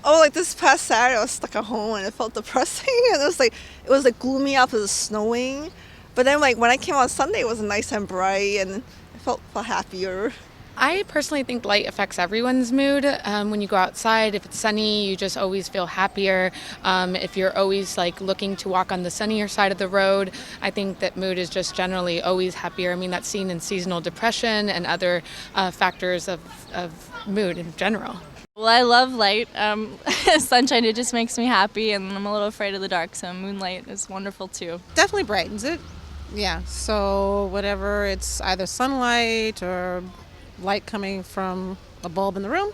Oh, like this past Saturday, I was stuck at home and it felt depressing. And it was like gloomy out because it was snowing. But then like when I came on Sunday, it was nice and bright, and I felt happier. I personally think light affects everyone's mood. When you go outside, if it's sunny, you just always feel happier. If you're always like looking to walk on the sunnier side of the road, I think that mood is just generally always happier. I mean, that's seen in seasonal depression and other factors of mood in general. Well, I love light. Sunshine, it just makes me happy, and I'm a little afraid of the dark, so moonlight is wonderful too. Definitely brightens it. Yeah. So whatever, it's either sunlight or light coming from a bulb in the room.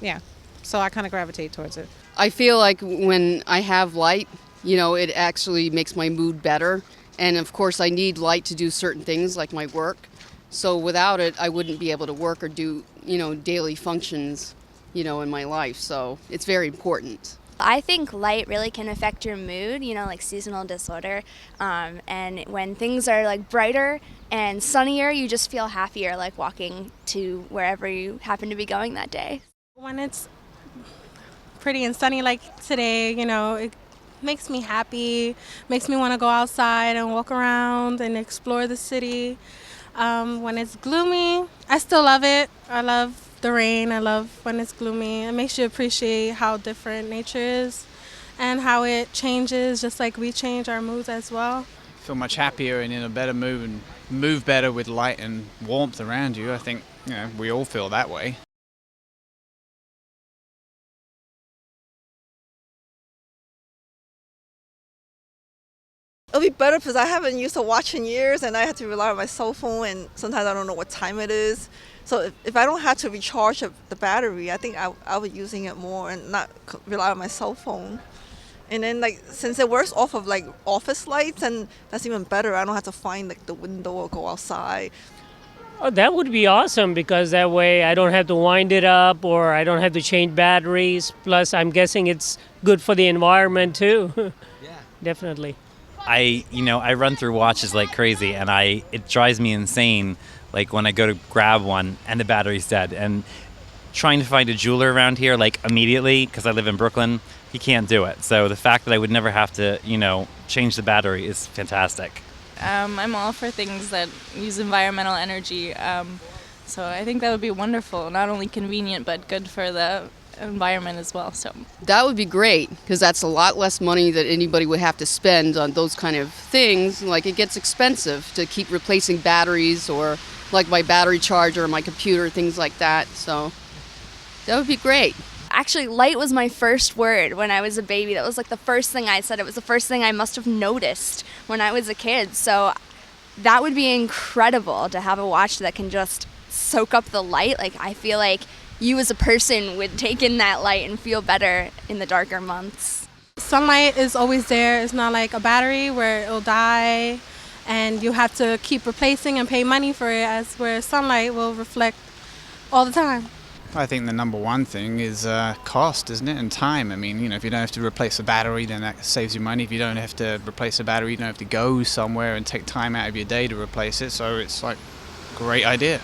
Yeah. So I kind of gravitate towards it. I feel like when I have light, it actually makes my mood better. And of course, I need light to do certain things like my work. So without it, I wouldn't be able to work or do, daily functions, in my life. So it's very important. I think light really can affect your mood, like seasonal disorder. And when things are like brighter and sunnier, you just feel happier, like walking to wherever you happen to be going that day. When it's pretty and sunny like today, it makes me happy, makes me want to go outside and walk around and explore the city. When it's gloomy, I still love it. I love the rain. I love when it's gloomy. It makes you appreciate how different nature is and how it changes, just like we change our moods as well. Feel much happier and in a better mood and move better with light and warmth around you. I think we all feel that way. It'll be better because I haven't used a watch in years, and I have to rely on my cell phone, and sometimes I don't know what time it is. So if I don't have to recharge the battery, I think I'll be using it more and not rely on my cell phone. And then like since it works off of like office lights, and that's even better. I don't have to find like the window or go outside. Oh, that would be awesome because that way I don't have to wind it up or I don't have to change batteries. Plus, I'm guessing it's good for the environment too. Yeah, definitely. I run through watches like crazy, and it drives me insane. Like when I go to grab one and the battery's dead, and trying to find a jeweler around here like immediately because I live in Brooklyn, you can't do it. So the fact that I would never have to, change the battery is fantastic. I'm all for things that use environmental energy. So I think that would be wonderful. Not only convenient, but good for the environment as well. So That would be great because that's a lot less money that anybody would have to spend on those kind of things. Like it gets expensive to keep replacing batteries or like my battery charger or my computer, things like that. So that would be great. Actually, light was my first word when I was a baby. That was like the first thing I said. It was the first thing I must have noticed when I was a kid. So that would be incredible to have a watch that can just soak up the light. Like I feel like you as a person would take in that light and feel better in the darker months. Sunlight is always there. It's not like a battery where it'll die and you have to keep replacing and pay money for it, as where sunlight will reflect all the time. I think the number one thing is cost, isn't it, and time. I mean, if you don't have to replace a battery, then that saves you money. If you don't have to replace a battery, you don't have to go somewhere and take time out of your day to replace it. So it's like a great idea.